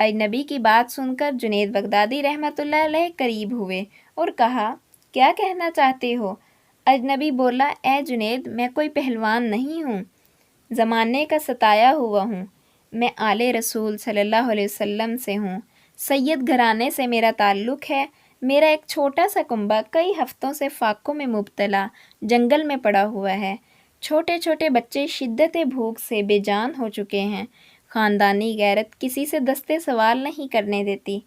اجنبی کی بات سن کر جنید بغدادی رحمۃ اللہ علیہ قریب ہوئے اور کہا، کیا کہنا چاہتے ہو؟ اجنبی بولا، اے جنید، میں کوئی پہلوان نہیں ہوں، زمانے کا ستایا ہوا ہوں، میں آل رسول صلی اللہ علیہ وسلم سے ہوں، سید گھرانے سے میرا تعلق ہے۔ میرا ایک چھوٹا سا کنبہ کئی ہفتوں سے فاقوں میں مبتلا جنگل میں پڑا ہوا ہے۔ چھوٹے چھوٹے بچے شدت بھوک سے بے جان ہو چکے ہیں۔ خاندانی غیرت کسی سے دستے سوال نہیں کرنے دیتی۔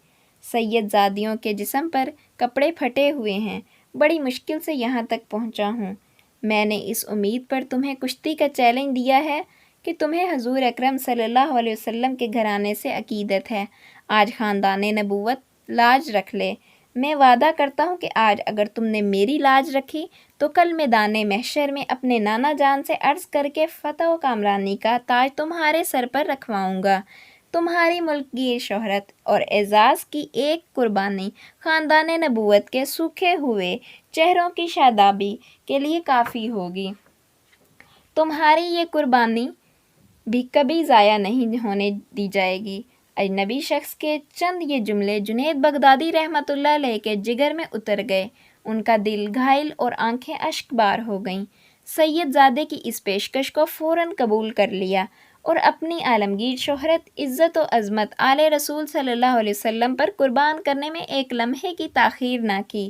سید زادیوں کے جسم پر کپڑے پھٹے ہوئے ہیں۔ بڑی مشکل سے یہاں تک پہنچا ہوں۔ میں نے اس امید پر تمہیں کشتی کا چیلنج دیا ہے کہ تمہیں حضور اکرم صلی اللہ علیہ وسلم کے گھرانے سے عقیدت ہے۔ آج خاندان نبوت لاج رکھ لے۔ میں وعدہ کرتا ہوں کہ آج اگر تم نے میری لاج رکھی تو کل میدان محشر میں اپنے نانا جان سے عرض کر کے فتح و کامرانی کا تاج تمہارے سر پر رکھواؤں گا۔ تمہاری ملک کی شہرت اور اعزاز کی ایک قربانی خاندان نبوت کے سوکھے ہوئے چہروں کی شادابی کے لیے کافی ہوگی۔ تمہاری یہ قربانی بھی کبھی ضائع نہیں ہونے دی جائے گی۔ اجنبی شخص کے چند یہ جملے جنید بغدادی رحمۃ اللہ علیہ کے جگر میں اتر گئے۔ ان کا دل گھائل اور آنکھیں اشک بار ہو گئیں۔ سید زادے کی اس پیشکش کو فوراً قبول کر لیا اور اپنی عالمگیر شہرت، عزت و عظمت آل رسول صلی اللہ علیہ وسلم پر قربان کرنے میں ایک لمحے کی تاخیر نہ کی۔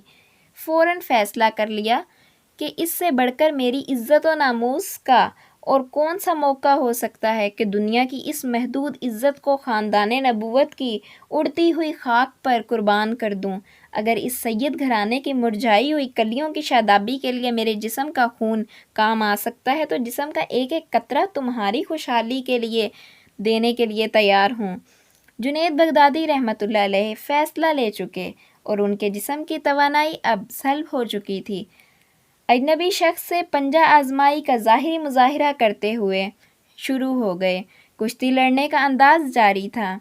فوراً فیصلہ کر لیا کہ اس سے بڑھ کر میری عزت و ناموس کا اور کون سا موقع ہو سکتا ہے کہ دنیا کی اس محدود عزت کو خاندان نبوت کی اڑتی ہوئی خاک پر قربان کر دوں۔ اگر اس سید گھرانے کی مرجھائی ہوئی کلیوں کی شادابی کے لیے میرے جسم کا خون کام آ سکتا ہے تو جسم کا ایک ایک قطرہ تمہاری خوشحالی کے لیے دینے کے لیے تیار ہوں۔ جنید بغدادی رحمۃ اللہ علیہ فیصلہ لے چکے اور ان کے جسم کی توانائی اب سلب ہو چکی تھی۔ اجنبی شخص سے پنجہ آزمائی کا ظاہری مظاہرہ کرتے ہوئے شروع ہو گئے۔ کشتی لڑنے کا انداز جاری تھا۔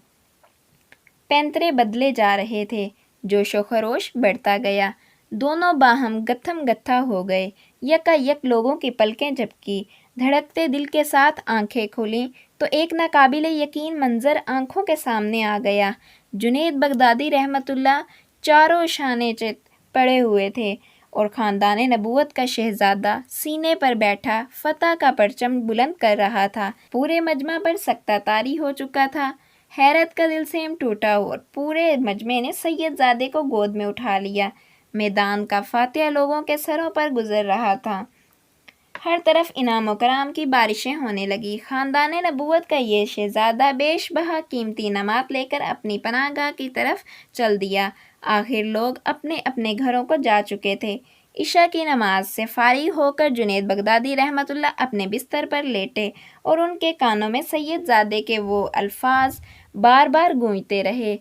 پینترے بدلے جا رہے تھے۔ جوش و خروش بڑھتا گیا۔ دونوں باہم گتھم گتھا ہو گئے۔ یکا یک لوگوں کی پلکیں جھپکی، دھڑکتے دل کے ساتھ آنکھیں کھولیں تو ایک ناقابل یقین منظر آنکھوں کے سامنے آ گیا۔ جنید بغدادی رحمۃ اللہ چاروں شانے چت پڑے ہوئے تھے اور خاندان نبوت کا شہزادہ سینے پر بیٹھا فتح کا پرچم بلند کر رہا تھا۔ پورے مجمع پر سکتہ طاری ہو چکا تھا۔ حیرت کا دلسیم ٹوٹا اور پورے مجمع نے سید زادے کو گود میں اٹھا لیا۔ میدان کا فاتحہ لوگوں کے سروں پر گزر رہا تھا۔ ہر طرف انعام و کرام کی بارشیں ہونے لگی۔ خاندان نبوت کا یہ شہزادہ بیش بہا قیمتی انعامات لے کر اپنی پناہ گاہ کی طرف چل دیا۔ آخر لوگ اپنے اپنے گھروں کو جا چکے تھے۔ عشاء کی نماز سے فارغ ہو کر جنید بغدادی رحمۃ اللہ اپنے بستر پر لیٹے اور ان کے کانوں میں سید زادے کے وہ الفاظ بار بار گونجتے رہے،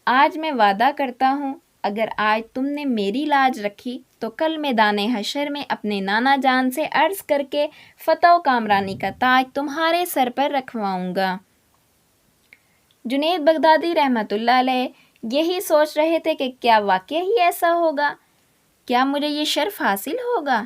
آج میں وعدہ کرتا ہوں اگر آج تم نے میری لاج رکھی تو کل میدان حشر میں اپنے نانا جان سے عرض کر کے فتح و کامرانی کا تاج تمہارے سر پر رکھواؤں گا۔ جنید بغدادی رحمۃ اللہ علیہ یہی سوچ رہے تھے کہ کیا واقعہ ہی ایسا ہوگا؟ کیا مجھے یہ شرف حاصل ہوگا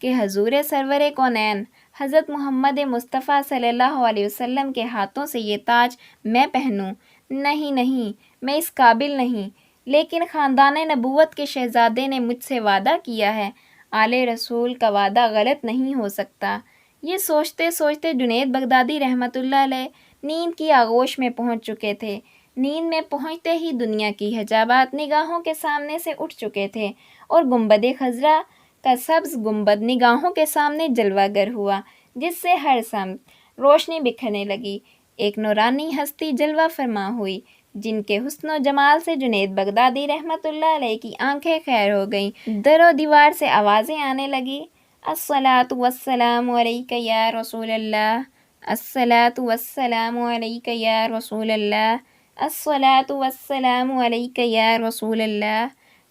کہ حضور سرور کونین حضرت محمد مصطفیٰ صلی اللہ علیہ وسلم کے ہاتھوں سے یہ تاج میں پہنوں؟ نہیں نہیں، میں اس قابل نہیں، لیکن خاندان نبوت کے شہزادے نے مجھ سے وعدہ کیا ہے، آل رسول کا وعدہ غلط نہیں ہو سکتا۔ یہ سوچتے سوچتے جنید بغدادی رحمۃ اللہ علیہ نیند کی آغوش میں پہنچ چکے تھے۔ نیند میں پہنچتے ہی دنیا کی حجابات نگاہوں کے سامنے سے اٹھ چکے تھے اور گنبد خضرا کا سبز گنبد نگاہوں کے سامنے جلوہ گر ہوا، جس سے ہر سمت روشنی بکھرنے لگی۔ ایک نورانی ہستی جلوہ فرما ہوئی، جن کے حسن و جمال سے جنید بغدادی رحمۃ اللہ علیہ کی آنکھیں خیر ہو گئیں۔ در و دیوار سے آوازیں آنے لگیں، الصلاۃ والسلام علیک یا رسول اللہ، الصلاۃ والسلام علیک یا رسول اللہ، الصلاۃ والسلام علیک یا رسول اللہ۔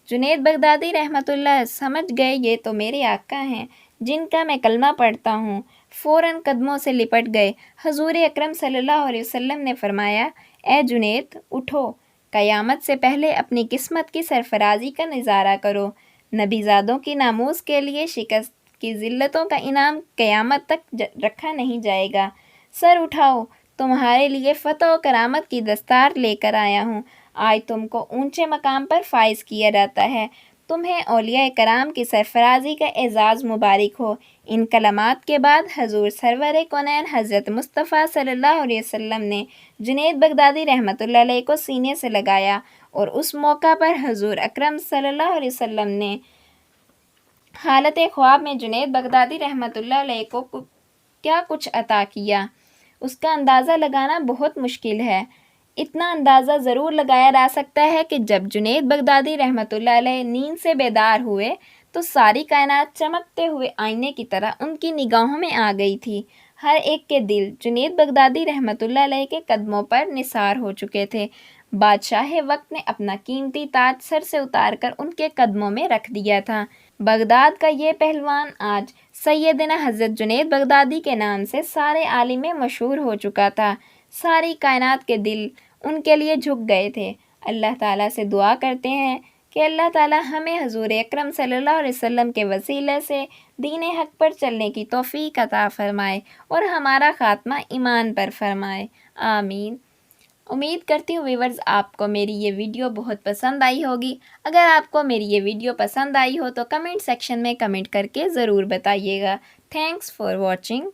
جنید بغدادی رحمۃ اللہ سمجھ گئے یہ تو میرے آقا ہیں جن کا میں کلمہ پڑھتا ہوں۔ فوراً قدموں سے لپٹ گئے۔ حضور اکرم صلی اللہ علیہ وسلم نے فرمایا، اے جنید، اٹھو، قیامت سے پہلے اپنی قسمت کی سرفرازی کا نظارہ کرو۔ نبی زادوں کی ناموس کے لیے شکست کی ذلتوں کا انعام قیامت تک رکھا نہیں جائے گا۔ سر اٹھاؤ، تمہارے لیے فتح و کرامت کی دستار لے کر آیا ہوں۔ آج تم کو اونچے مقام پر فائز کیا جاتا ہے۔ تمہیں اولیاء کرام کی سرفرازی کا اعزاز مبارک ہو۔ ان کلمات کے بعد حضور سرور کونین حضرت مصطفیٰ صلی اللہ علیہ وسلم نے جنید بغدادی رحمۃ اللہ علیہ کو سینے سے لگایا، اور اس موقع پر حضور اکرم صلی اللہ علیہ وسلم نے حالت خواب میں جنید بغدادی رحمۃ اللہ علیہ کو کیا کچھ عطا کیا، اس کا اندازہ لگانا بہت مشکل ہے۔ اتنا اندازہ ضرور لگایا جا سکتا ہے کہ جب جنید بغدادی رحمۃ اللہ علیہ نیند سے بیدار ہوئے تو ساری کائنات چمکتے ہوئے آئینے کی طرح ان کی نگاہوں میں آ گئی تھی۔ ہر ایک کے دل جنید بغدادی رحمۃ اللہ علیہ کے قدموں پر نثار ہو چکے تھے۔ بادشاہ وقت نے اپنا قیمتی تاج سر سے اتار کر ان کے قدموں میں رکھ دیا تھا۔ بغداد کا یہ پہلوان آج سیدنا حضرت جنید بغدادی کے نام سے سارے عالم میں مشہور ہو چکا تھا۔ ساری کائنات کے دل ان کے لیے جھک گئے تھے۔ اللہ تعالیٰ سے دعا کرتے ہیں کہ اللہ تعالیٰ ہمیں حضور اکرم صلی اللہ علیہ وسلم کے وسیلے سے دین حق پر چلنے کی توفیق عطا فرمائے اور ہمارا خاتمہ ایمان پر فرمائے، آمین۔ امید کرتی ہوں ویورز آپ کو میری یہ ویڈیو بہت پسند آئی ہوگی۔ اگر آپ کو میری یہ ویڈیو پسند آئی ہو تو کمنٹ سیکشن میں کمنٹ کر کے ضرور بتائیے گا۔ Thanks for watching.